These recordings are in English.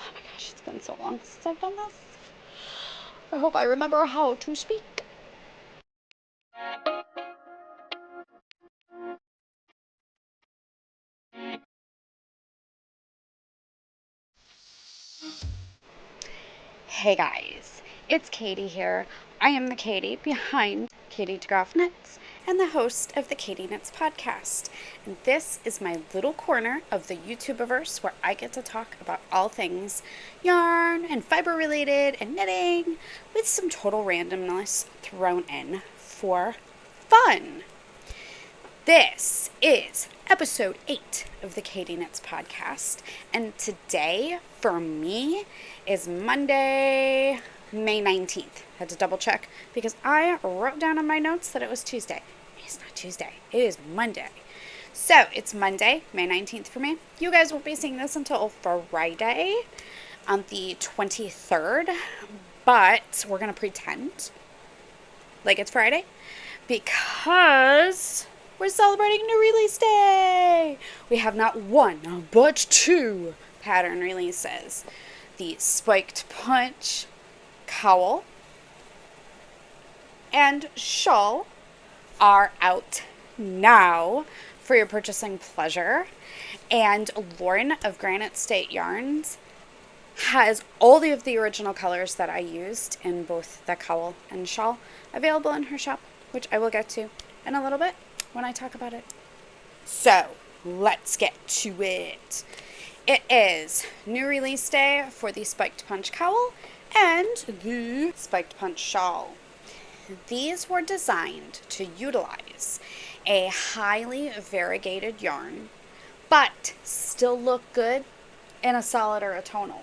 Oh my gosh, it's been so long since I've done this. I hope I remember how to speak. Hey guys, it's Katie here. I am the Katie behind Katie DeGroff Knits and the host of the Katie Knits podcast. And this is my little corner of the YouTubeverse where I get to talk about all things yarn and fiber related and knitting with some total randomness thrown in for fun. This is episode 8 of the Katie Knits podcast, and today for me is Monday, May 19th. Had to double check because I wrote down in my notes that it was Tuesday. It's not Tuesday, it is Monday. So it's Monday, May 19th for me. You guys won't be seeing this until Friday on the 23rd, but we're going to pretend like it's Friday because we're celebrating New Release Day! We have not one, but 2 pattern releases. The Spiked Punch Cowl and Shawl are out now for your purchasing pleasure. And Lauren of Granite State Yarns has all of the original colors that I used in both the cowl and shawl available in her shop, which I will get to in a little bit when I talk about it. So, let's get to it. It is New Release Day for the Spiked Punch Cowl and the Spiked Punch Shawl. These were designed to utilize a highly variegated yarn, but still look good in a solid or a tonal.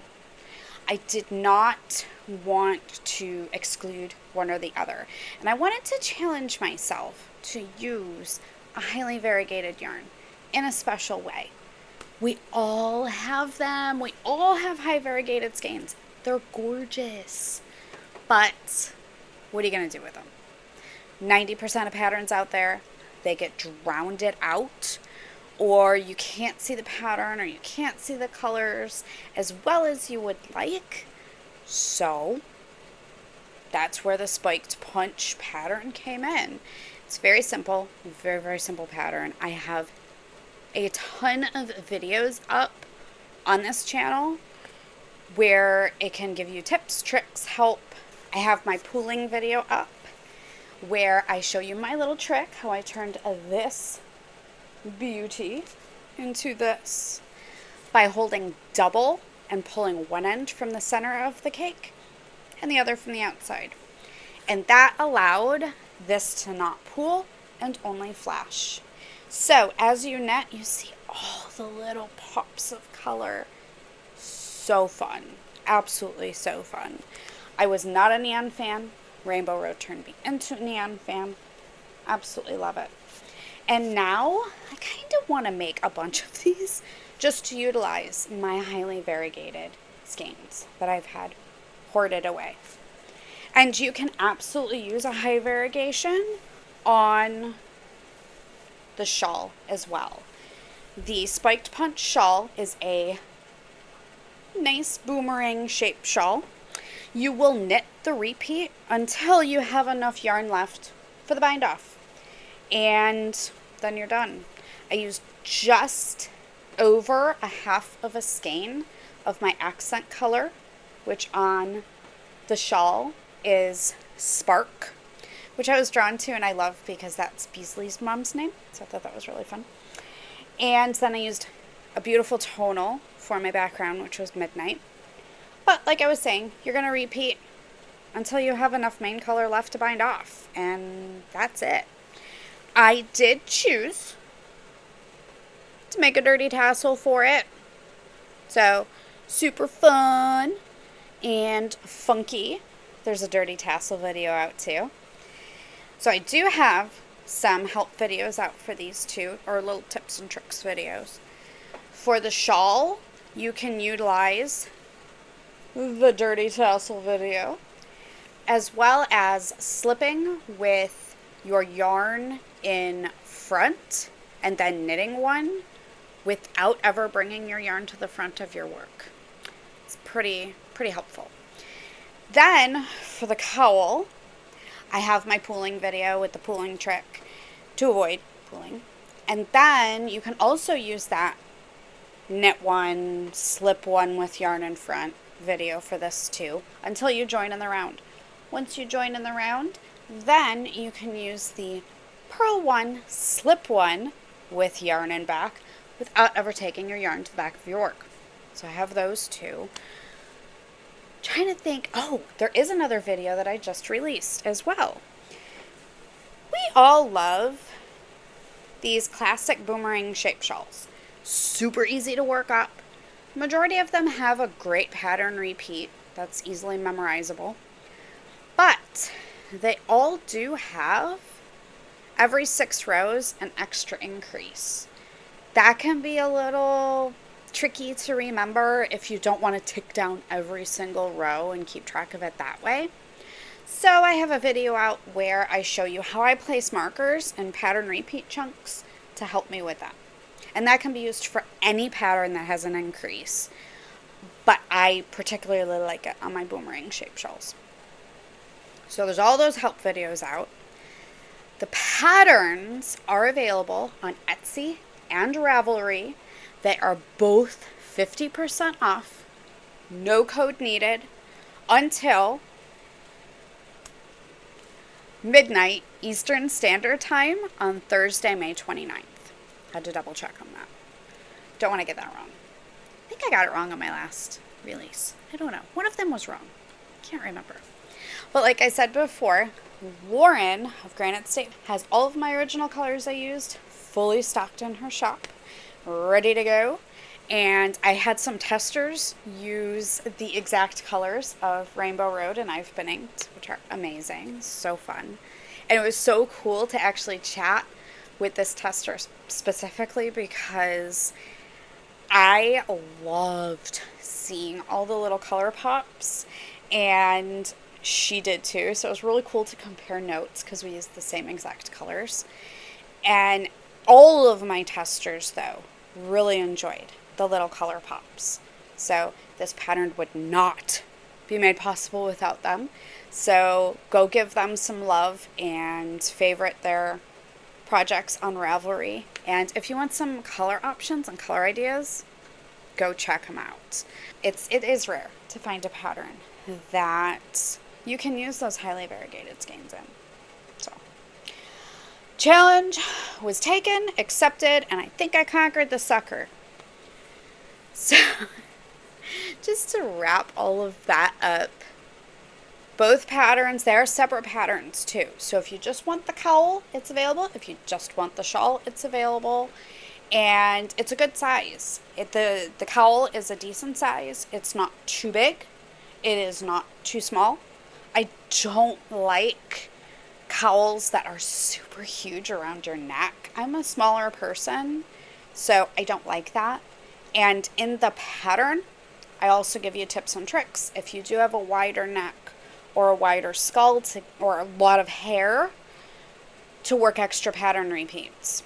I did not want to exclude one or the other, and I wanted to challenge myself to use a highly variegated yarn in a special way. We all have them. We all have high variegated skeins. They're gorgeous. But what are you going to do with them? 90% of patterns out there, they get drowned out, or you can't see the pattern, or you can't see the colors as well as you would like. So that's where the Spiked Punch pattern came in. It's very simple, very, very simple pattern. I have a ton of videos up on this channel where it can give you tips, tricks, help. I have my pooling video up where I show you my little trick, how I turned this beauty into this by holding double and pulling one end from the center of the cake and the other from the outside. And that allowed this to not pool and only flash. So as you knit, you see all the little pops of color. So fun. Absolutely so fun. I was not a neon fan. Rainbow Road turned me into a neon fan. Absolutely love it. And now I kind of want to make a bunch of these just to utilize my highly variegated skeins that I've had hoarded away. And you can absolutely use a high variegation on the shawl as well. The Spiked Punch shawl is a nice boomerang shaped shawl. You will knit the repeat until you have enough yarn left for the bind off. And then you're done. I used just over a half of a skein of my accent color, which on the shawl is Spark, which I was drawn to and I love because that's Beasley's mom's name, so I thought that was really fun. And then I used a beautiful tonal for my background, which was Midnight. But like I was saying, you're going to repeat until you have enough main color left to bind off, and that's it. I did choose to make a dirty tassel for it, so super fun and funky. There's a dirty tassel video out too. So I do have some help videos out for these two, or little tips and tricks videos. For the shawl, you can utilize the dirty tassel video, as well as slipping with your yarn in front and then knitting one without ever bringing your yarn to the front of your work. It's it's pretty helpful. Then for the cowl, I have my pooling video with the pooling trick to avoid pooling. And then you can also use that knit one, slip one with yarn in front video for this too, until you join in the round. Once you join in the round, then you can use the purl one, slip one with yarn in back without ever taking your yarn to the back of your work. So I have those two. Trying to think, oh, there is another video that I just released as well. We all love these classic boomerang shape shawls. Super easy to work up. Majority of them have a great pattern repeat that's easily memorizable. But they all do have every 6 rows an extra increase. That can be a little tricky to remember if you don't want to tick down every single row and keep track of it that way. So I have a video out where I show you how I place markers and pattern repeat chunks to help me with that. And that can be used for any pattern that has an increase. But I particularly like it on my boomerang shape shawls. So there's all those help videos out. The patterns are available on Etsy and Ravelry. They are both 50% off, no code needed, until midnight Eastern Standard Time on Thursday, May 29th. Had to double check on that. Don't want to get that wrong. I think I got it wrong on my last release. I don't know. One of them was wrong. Can't remember. But like I said before, Lauren of Granite State has all of my original colors I used fully stocked in her shop, ready to go. And I had some testers use the exact colors of Rainbow Road and I've Been Inked, which are amazing, so fun. And it was so cool to actually chat with this tester specifically because I loved seeing all the little color pops, and she did too. So it was really cool to compare notes because we used the same exact colors. And all of my testers, though, really enjoyed the little color pops. So this pattern would not be made possible without them. So go give them some love and favorite their projects on Ravelry. And if you want some color options and color ideas, go check them out. It is rare to find a pattern that you can use those highly variegated skeins in. So, challenge was taken, accepted, and I think I conquered the sucker. So, just to wrap all of that up, both patterns, they are separate patterns too. So if you just want the cowl, it's available. If you just want the shawl, it's available. And it's a good size. The cowl is a decent size. It's not too big. It is not too small. I don't like cowls that are super huge around your neck. I'm a smaller person, so I don't like that. And in the pattern, I also give you tips and tricks. If you do have a wider neck or a wider skull or a lot of hair, to work extra pattern repeats.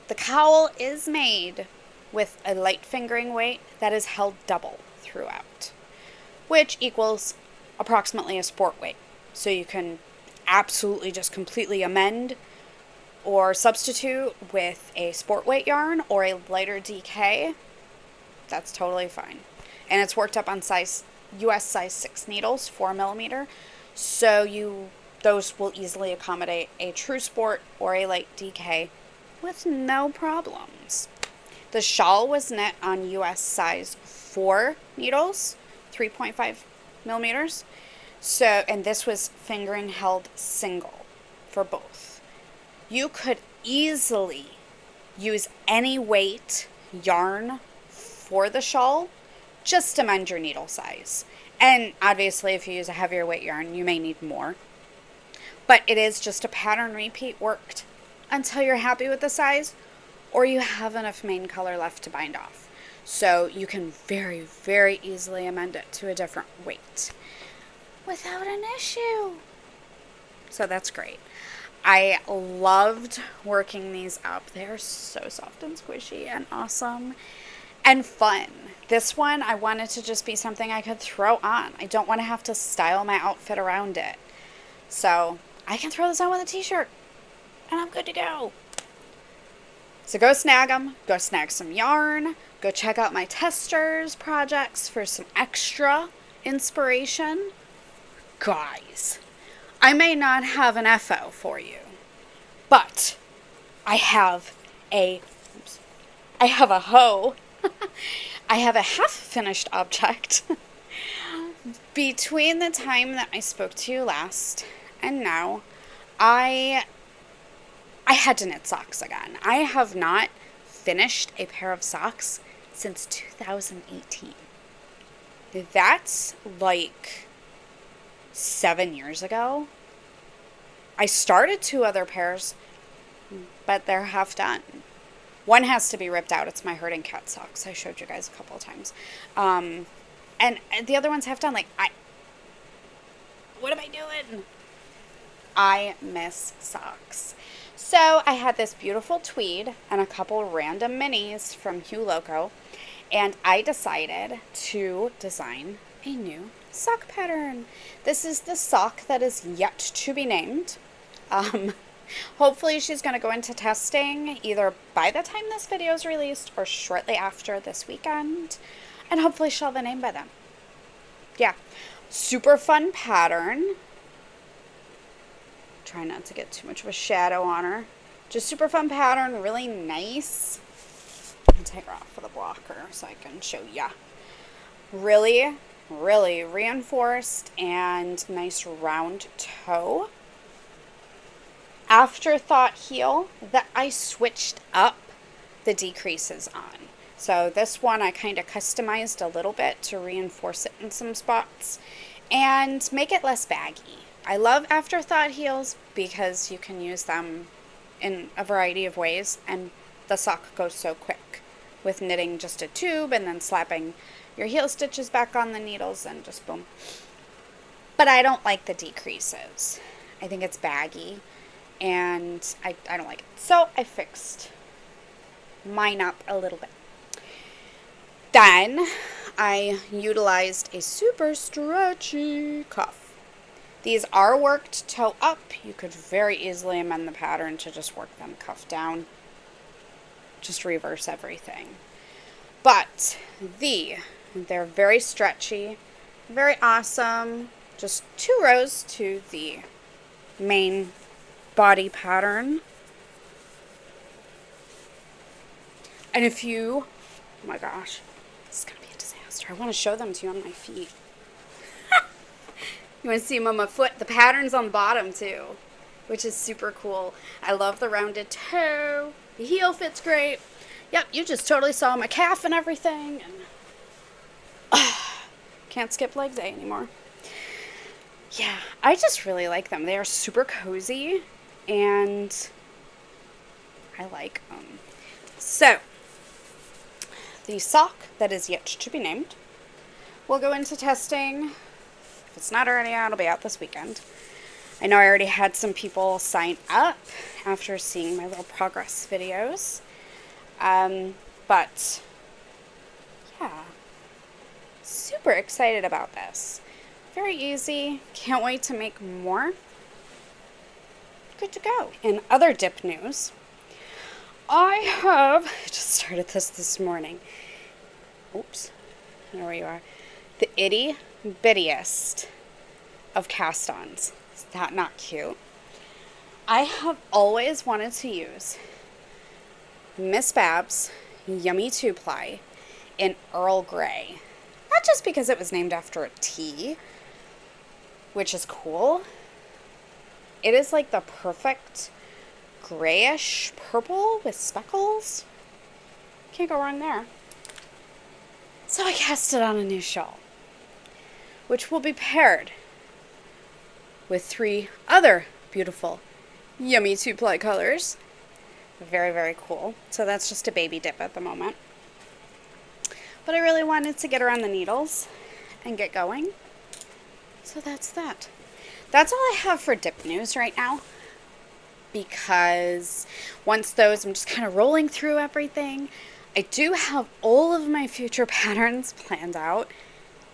The cowl is made with a light fingering weight that is held double throughout, which equals approximately a sport weight. So you can absolutely just completely amend or substitute with a sport weight yarn or a lighter DK. That's totally fine. And it's worked up on US size 6 needles, 4mm. So those will easily accommodate a true sport or a light DK with no problems. The shawl was knit on US size 4 needles, 3.5mm. So, and this was fingering held single for both. You could easily use any weight yarn for the shawl, just amend your needle size. And obviously if you use a heavier weight yarn, you may need more. But it is just a pattern repeat worked until you're happy with the size or you have enough main color left to bind off. So you can very, very easily amend it to a different weight without an issue. So that's great. I loved working these up. They're so soft and squishy and awesome and fun. This one, I wanted to just be something I could throw on. I don't want to have to style my outfit around it. So I can throw this on with a t-shirt and I'm good to go. So go snag them, go snag some yarn, go check out my testers projects for some extra inspiration. Guys, I may not have an FO for you, but I have a hoe. I have a half-finished object. Between the time that I spoke to you last and now, I had to knit socks again. I have not finished a pair of socks since 2018. That's like 7 years ago. I started 2 other pairs, but they're half done. One has to be ripped out. It's my herding cat socks. I showed you guys a couple of times. And the other one's half done. Like, what am I doing? I miss socks. So I had this beautiful tweed and a couple random minis from Hue Loco, and I decided to design a new sock pattern. This is the sock that is yet to be named. Hopefully she's going to go into testing either by the time this video is released or shortly after this weekend, and hopefully she'll have a name by then. Yeah, super fun pattern. Try not to get too much of a shadow on her. Just super fun pattern, really nice. I'll take her off with a blocker so I can show ya. Really, really reinforced and nice round toe. Afterthought heel that I switched up the decreases on. So this one I kind of customized a little bit to reinforce it in some spots and make it less baggy. I love afterthought heels because you can use them in a variety of ways, and the sock goes so quick with knitting just a tube and then slapping your heel stitches back on the needles and just boom. But I don't like the decreases. I think it's baggy and I don't like it. So I fixed mine up a little bit. Then I utilized a super stretchy cuff. These are worked toe up. You could very easily amend the pattern to just work them cuff down. Just reverse everything. But they're very stretchy, very awesome. Just 2 rows to the main body pattern. And if you, oh my gosh, this is going to be a disaster. I want to show them to you on my feet. You want to see them on my foot? The pattern's on the bottom too, which is super cool. I love the rounded toe. The heel fits great. Yep, you just totally saw my calf and everything. And can't skip leg day anymore. Yeah, I just really like them. They are super cozy and I like them. So, the sock that is yet to be named will go into testing. If it's not already out, it'll be out this weekend. I know I already had some people sign up after seeing my little progress videos. But yeah, super excited about this. Very easy. Can't wait to make more. Good to go. In other dip news, I just started this morning. Oops. I don't know where you are. The itty bittiest of cast-ons. Is that not cute? I have always wanted to use Miss Babs Yummy 2-ply in Earl Grey. Not just because it was named after a tea, which is cool. It is like the perfect grayish purple with speckles. Can't go wrong there. So I cast it on a new shawl, which will be paired with 3 other beautiful Yummy 2-ply colors. Very, very cool. So that's just a baby dip at the moment. But I really wanted to get her on the needles and get going. So that's that. That's all I have for dip news right now. Because once those, I'm just kind of rolling through everything. I do have all of my future patterns planned out,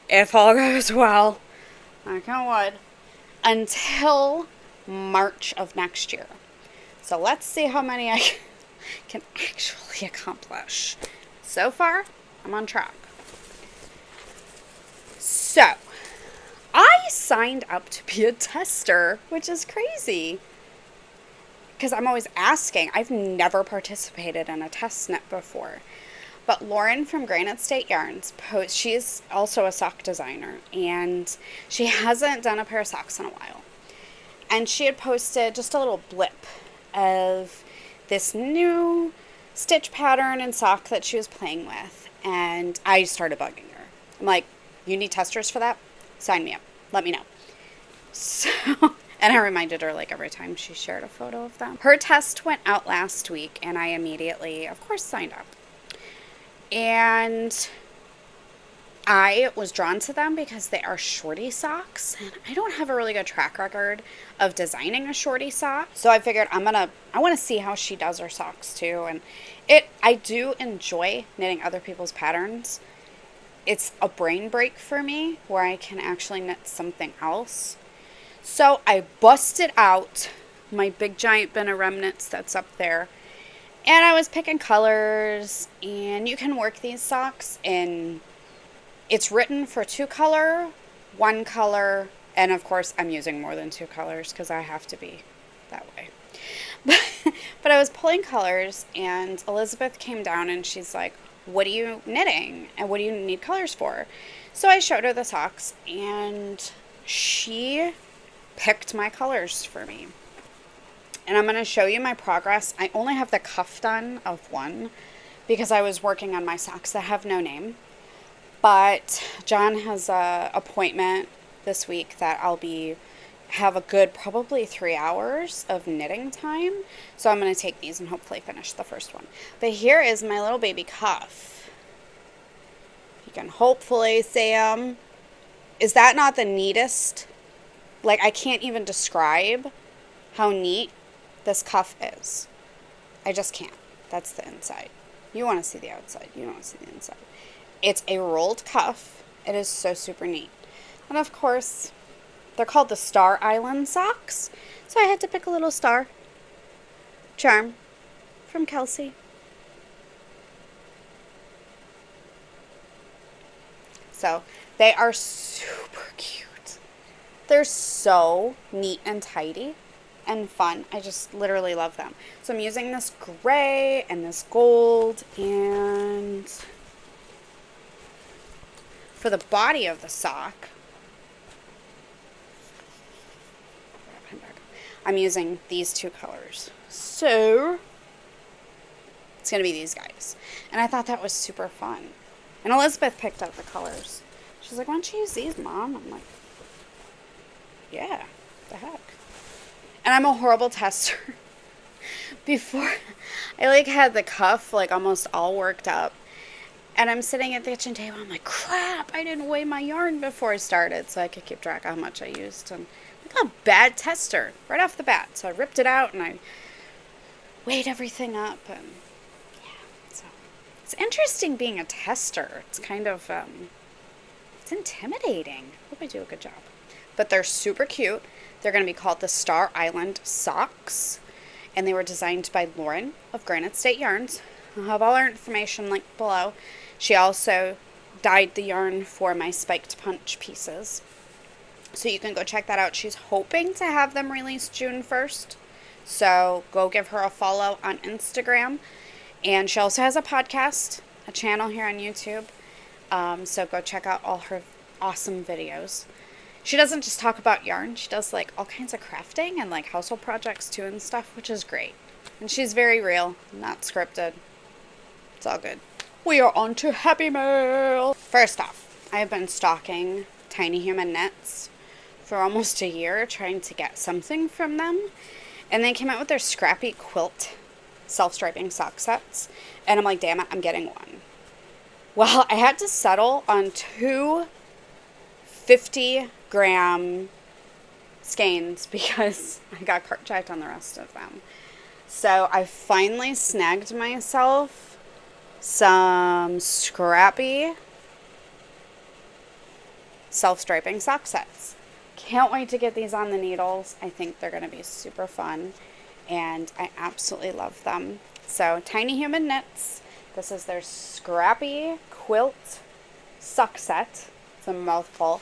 if all goes well, knock on wood, until March of next year. So let's see how many I can actually accomplish. So far, I'm on track. So, I signed up to be a tester, which is crazy. Because I'm always asking. I've never participated in a test knit before. But Lauren from Granite State Yarns, she's also a sock designer, and she hasn't done a pair of socks in a while. And she had posted just a little blip of this new stitch pattern and sock that she was playing with. And I started bugging her. I'm like, you need testers for that? Sign me up. Let me know. So, and I reminded her like every time she shared a photo of them. Her test went out last week, and I immediately, of course, signed up. And I was drawn to them because they are shorty socks, and I don't have a really good track record of designing a shorty sock. So I figured I want to see how she does her socks too. And I do enjoy knitting other people's patterns. It's a brain break for me where I can actually knit something else. So I busted out my big giant bin of remnants that's up there. And I was picking colors, and you can work these socks in, it's written for 2 color, 1 color, and of course I'm using more than 2 colors because I have to be that way. But I was pulling colors, and Elizabeth came down and she's like, what are you knitting? And what do you need colors for? So I showed her the socks, and she picked my colors for me. And I'm going to show you my progress. I only have the cuff done of one because I was working on my socks that have no name. But John has an appointment this week that have a good probably 3 hours of knitting time. So I'm going to take these and hopefully finish the first one. But here is my little baby cuff. You can hopefully see them. Is that not the neatest? Like, I can't even describe how neat this cuff is. I just can't. That's the inside. You want to see the outside. You don't want to see the inside. It's a rolled cuff. It is so super neat. And of course, they're called the Star Island socks. So I had to pick a little star charm from Kelsey. So they are super cute. They're so neat and tidy and fun. I just literally love them. So I'm using this gray and this gold, and for the body of the sock, I'm using these 2 colors. So it's going to be these guys. And I thought that was super fun. And Elizabeth picked out the colors. She's like, why don't you use these, Mom? I'm like, yeah, the heck. And I'm a horrible tester. Before, I had the cuff almost all worked up. And I'm sitting at the kitchen table. I'm like, crap, I didn't weigh my yarn before I started so I could keep track of how much I used. And I'm a bad tester right off the bat. So I ripped it out and I weighed everything up. And yeah, so it's interesting being a tester. It's kind of, it's intimidating. Hope I do a good job. But they're super cute. They're going to be called the Star Island socks. And they were designed by Lauren of Granite State Yarns. I'll have all our information linked below. She also dyed the yarn for my spiked punch pieces. So you can go check that out. She's hoping to have them released June 1st. So go give her a follow on Instagram. And she also has a podcast, a channel here on YouTube. So go check out all her awesome videos. She doesn't just talk about yarn. She does all kinds of crafting and household projects too and stuff, which is great. And she's very real, not scripted. It's all good. We are on to Happy Mail. First off, I have been stalking Tiny Human Knits for almost a year, trying to get something from them. And they came out with their Scrappy Quilt self-striping sock sets. And I'm like, damn it, I'm getting one. Well, I had to settle on 2 50-gram skeins because I got carjacked on the rest of them. So I finally snagged myself some scrappy self-striping sock sets. Can't wait to get these on the needles. I think they're going to be super fun, and I absolutely love them. So, Tiny Human Knits. This is their scrappy quilt sock set. It's a mouthful,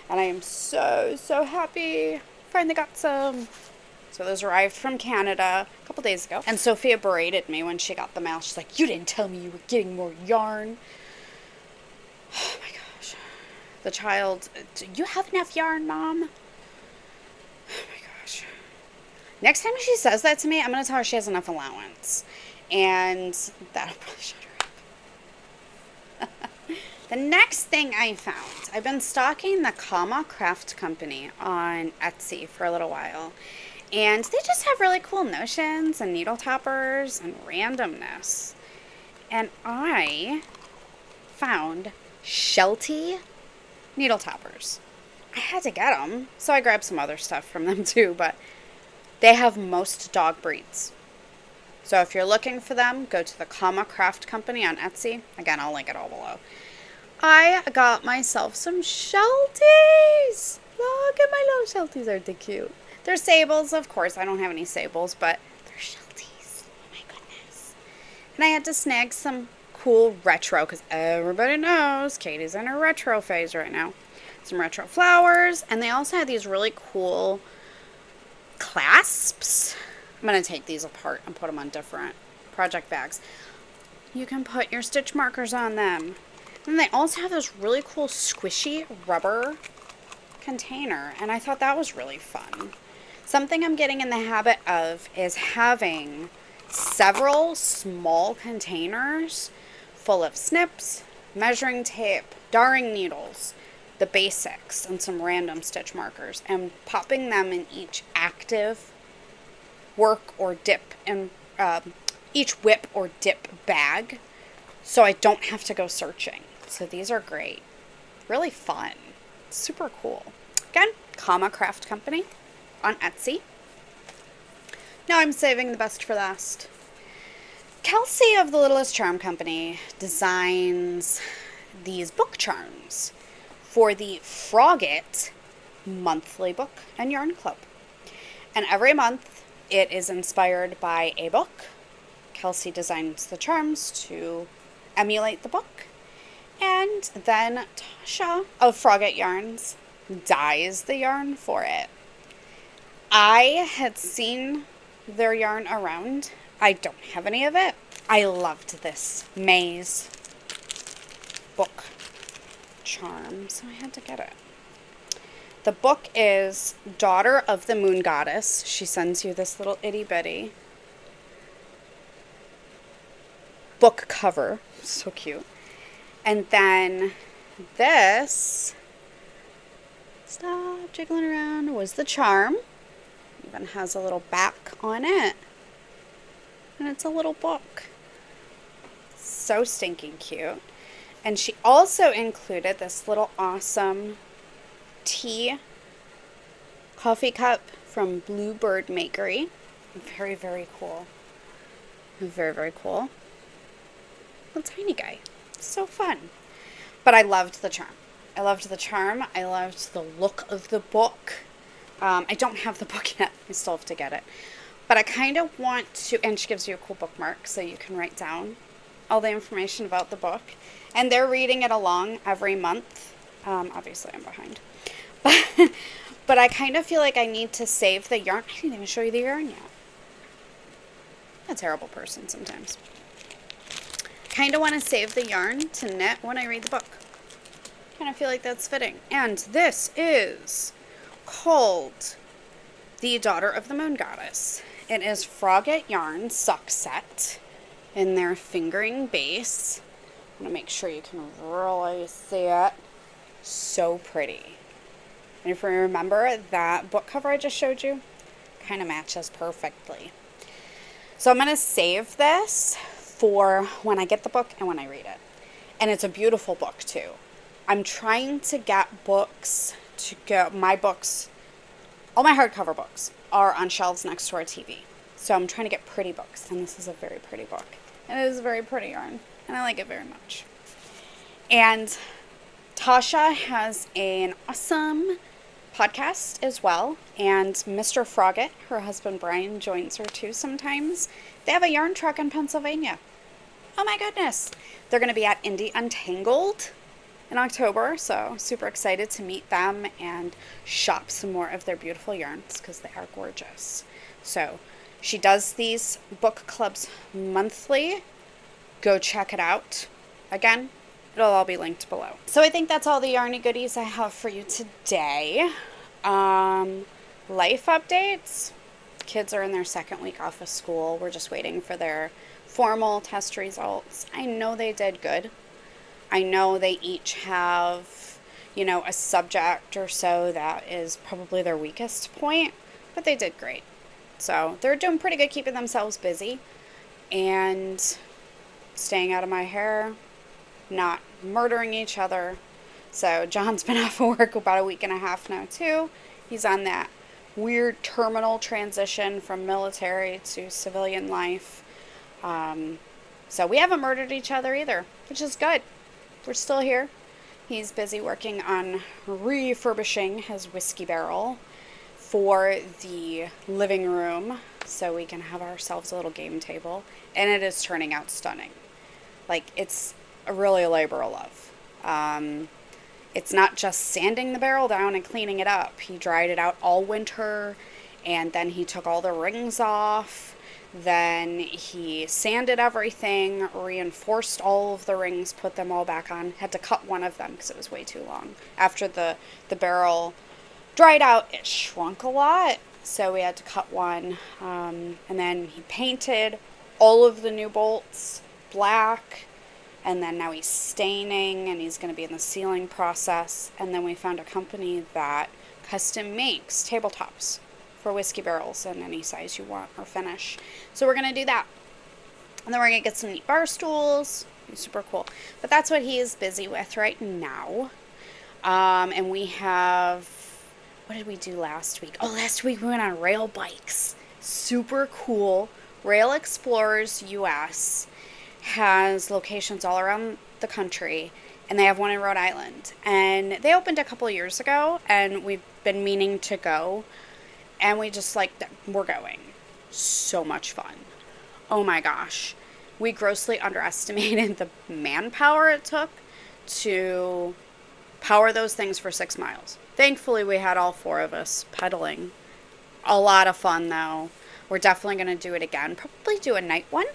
and I am so, so happy. Finally got some. So those arrived from Canada a couple days ago. And Sophia berated me when she got the mail. She's like, you didn't tell me you were getting more yarn. Oh my gosh. The child, do you have enough yarn, Mom? Oh my gosh. Next time she says that to me, I'm going to tell her she has enough allowance. And that'll probably shut her up. The next thing I found, I've been stalking the Cowl Craft Company on Etsy for a little while. And they just have really cool notions and needle toppers and randomness. And I found Sheltie needle toppers. I had to get them, so I grabbed some other stuff from them too, but they have most dog breeds. So if you're looking for them, go to the Cowl Craft Company on Etsy. Again, I'll link it all below. I got myself some Shelties. Look at my little Shelties, aren't they cute? They're sables, of course. I don't have any sables, but they're Shelties. Oh my goodness. And I had to snag some cool retro, because everybody knows Katie's in her retro phase right now. Some retro flowers, and they also had these really cool clasps. I'm going to take these apart and put them on different project bags. You can put your stitch markers on them. And they also have this really cool squishy rubber container, and I thought that was really fun. Something I'm getting in the habit of is having several small containers full of snips, measuring tape, darning needles, the basics, and some random stitch markers, and popping them in each active work or dip, and each whip or dip bag, so I don't have to go searching. So these are great. Really fun. Super cool. Again, Cowl Craft Company on Etsy. Now I'm saving the best for last. Kelsey of the Littest Charm Company designs these book charms for the Frogget monthly book and yarn club. And every month it is inspired by a book. Kelsey designs the charms to emulate the book. And then Tasha of Frogget Yarns dyes the yarn for it. I had seen their yarn around. I don't have any of it. I loved this maze book charm, so I had to get it. The book is Daughter of the Moon Goddess. She sends you this little itty bitty book cover. So cute. And then this, stop jiggling around, was the charm. Even has a little back on it. And it's a little book. So stinking cute. And she also included this little awesome tea coffee cup from Bluebird Makery. Very, very cool. Very, very cool. Little tiny guy. So fun. But I loved the charm. I loved the charm. I loved the look of the book. I don't have the book yet. I still have to get it. But I kind of want to, and she gives you a cool bookmark so you can write down all the information about the book. And they're reading it along every month. Obviously, I'm behind. But I kind of feel like I need to save the yarn. I didn't even show you the yarn yet. I'm a terrible person sometimes. Kind of want to save the yarn to knit when I read the book. Kind of feel like that's fitting. And this is called The Daughter of the Moon Goddess. It is Frogget Yarn Sock Set in their fingering base. I'm going to make sure you can really see it. So pretty. And if you remember that book cover I just showed you, kind of matches perfectly. So I'm going to save this for when I get the book and when I read it. And it's a beautiful book too. I'm trying to get books to go, my books, all my hardcover books are on shelves next to our TV. So I'm trying to get pretty books, and this is a very pretty book. And it is a very pretty yarn. and I like it very much. And Tasha has an awesome podcast as well, and Mr. Froggett, her husband Brian, joins her too sometimes. They have a yarn truck in Pennsylvania. Oh my goodness. They're going to be at Indie Untangled in October, so super excited to meet them and shop some more of their beautiful yarns because they are gorgeous. So she does these book clubs monthly. Go check it out. Again, it'll all be linked below. So I think that's all the yarny goodies I have for you today. Life updates. Kids are in their second week off of school. We're just waiting for their formal test results. I know they did good. I know they each have, a subject or so that is probably their weakest point, but they did great. So they're doing pretty good keeping themselves busy and staying out of my hair, not murdering each other. So John's been off of work about a week and a half now too. He's on that weird terminal transition from military to civilian life. So we haven't murdered each other either, which is good. We're still here. He's busy working on refurbishing his whiskey barrel for the living room so we can have ourselves a little game table. And it is turning out stunning. Like, it's really a labor of love. It's not just sanding the barrel down and cleaning it up. He dried it out all winter, and then he took all the rings off. Then he sanded everything, reinforced all of the rings, put them all back on. Had to cut one of them because it was way too long. After the barrel dried out, it shrunk a lot, so we had to cut one. And then he painted all of the new bolts black. And then now he's staining, and he's going to be in the sealing process. And then we found a company that custom makes tabletops for whiskey barrels in any size you want or finish. So we're going to do that. And then we're going to get some neat bar stools. Super cool. But that's what he is busy with right now. And we have, what did we do last week? Oh, last week we went on rail bikes. Super cool. Rail Explorers US has locations all around the country, and they have one in Rhode Island. And they opened a couple years ago, and we've been meaning to go, and we're going. So much fun. Oh my gosh. We grossly underestimated the manpower it took to power those things for 6 miles. Thankfully, we had all 4 of us pedaling. A lot of fun, though. We're definitely going to do it again. Probably do a night one.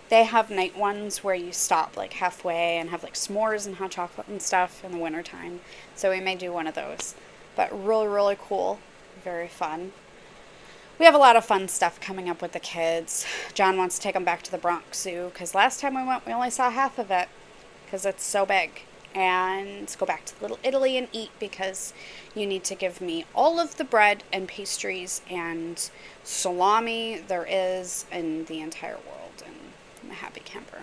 They have night ones where you stop halfway and have s'mores and hot chocolate and stuff in the wintertime. So we may do one of those. But really, really cool. Very fun. We have a lot of fun stuff coming up with the kids. John wants to take them back to the Bronx Zoo because last time we went, we only saw half of it because it's so big. And go back to Little Italy and eat because you need to give me all of the bread and pastries and salami there is in the entire world. I'm a happy camper.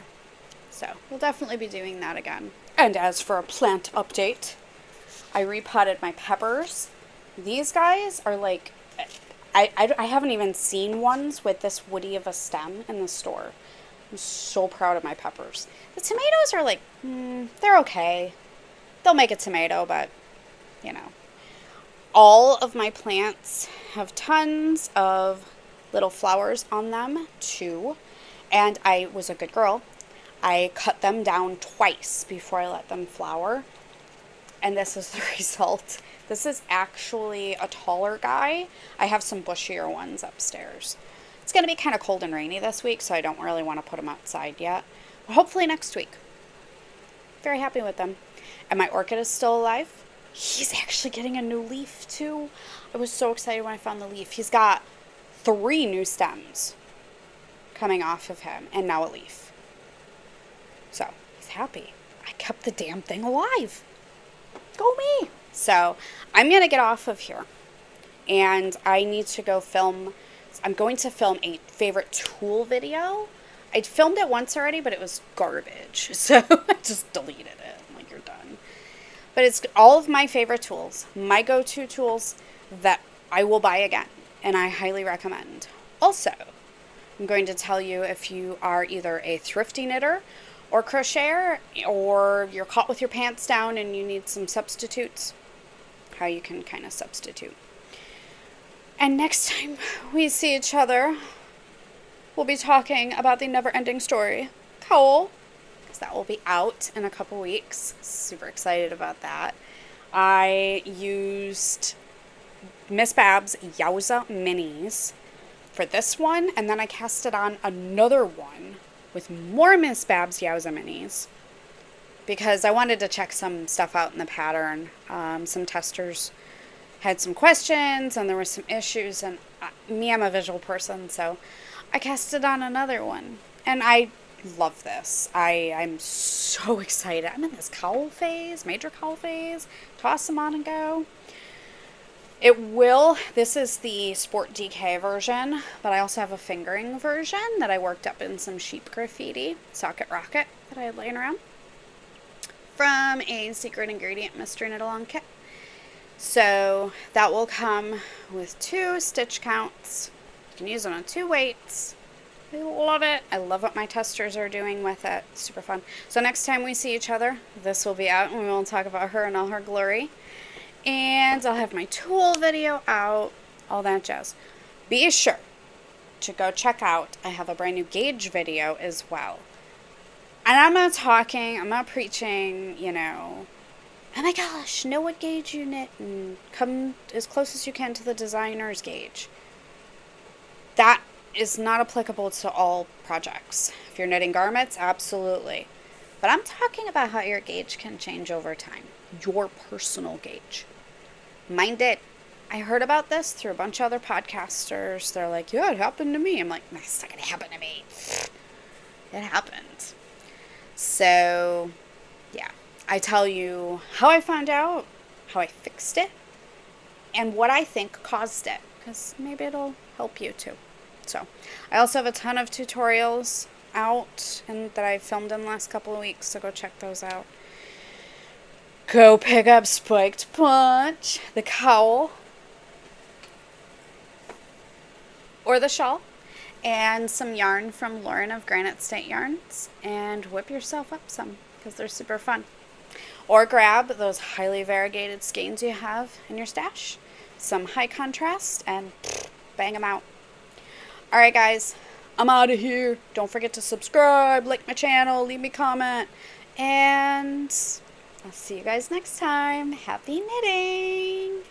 So we'll definitely be doing that again. And as for a plant update, I repotted my peppers. These guys are I haven't even seen ones with this woody of a stem in the store. I'm so proud of my peppers. The tomatoes are they're okay. They'll make a tomato, but, All of my plants have tons of little flowers on them, too. And I was a good girl. I cut them down twice before I let them flower. And this is the result. This is actually a taller guy. I have some bushier ones upstairs. It's going to be kind of cold and rainy this week, so I don't really want to put them outside yet. But hopefully next week. Very happy with them. And my orchid is still alive. He's actually getting a new leaf, too. I was so excited when I found the leaf. He's got 3 new stems coming off of him, and now a leaf. So, he's happy. I kept the damn thing alive. Go me! So, I'm going to get off of here, and I need to go film. I'm going to film a favorite tool video. I filmed it once already, but it was garbage, so I just deleted it. I'm like, you're done. But it's all of my favorite tools, my go-to tools that I will buy again, and I highly recommend. Also, I'm going to tell you if you are either a thrifty knitter or crocheter, or you're caught with your pants down and you need some substitutes, how you can kind of substitute. And next time we see each other, we'll be talking about the never-ending story, Cowl, because that will be out in a couple weeks. Super excited about that. I used Miss Babs' Yowza Minis for this one, and then I casted on another one with more Miss Babs' Yowza Minis because I wanted to check some stuff out in the pattern. Some testers had some questions and there were some issues, and I'm a visual person, so I casted on another one, and I love this. I'm so excited. I'm in this cowl phase, major cowl phase. Toss them on and go. This is the Sport DK version, but I also have a fingering version that I worked up in some sheep graffiti, socket rocket, that I had laying around from a secret ingredient mystery knit along kit. So that will come with 2 stitch counts. You can use it on 2 weights. I love it. I love what my testers are doing with it. Super fun. So next time we see each other, this will be out and we will talk about her in all her glory. And I'll have my tool video out, all that jazz. Be sure to go check out, I have a brand new gauge video as well. And I'm not preaching, oh my gosh, know what gauge you knit and come as close as you can to the designer's gauge. That is not applicable to all projects. If you're knitting garments, absolutely. But I'm talking about how your gauge can change over time. Your personal gauge. Mine did. I heard about this through a bunch of other podcasters. They're like, yeah, it happened to me. I'm like, that's not going to happen to me. It happened. So, yeah. I tell you how I found out, how I fixed it, and what I think caused it. Because maybe it'll help you too. So, I also have a ton of tutorials out and that I filmed in the last couple of weeks, so go check those out. Go pick up Spiked Punch, the cowl, or the shawl, and some yarn from Lauren of Granite State Yarns, and whip yourself up some, because they're super fun. Or grab those highly variegated skeins you have in your stash, some high contrast, and bang them out. Alright guys, I'm out of here. Don't forget to subscribe, like my channel, leave me a comment, and I'll see you guys next time. Happy knitting!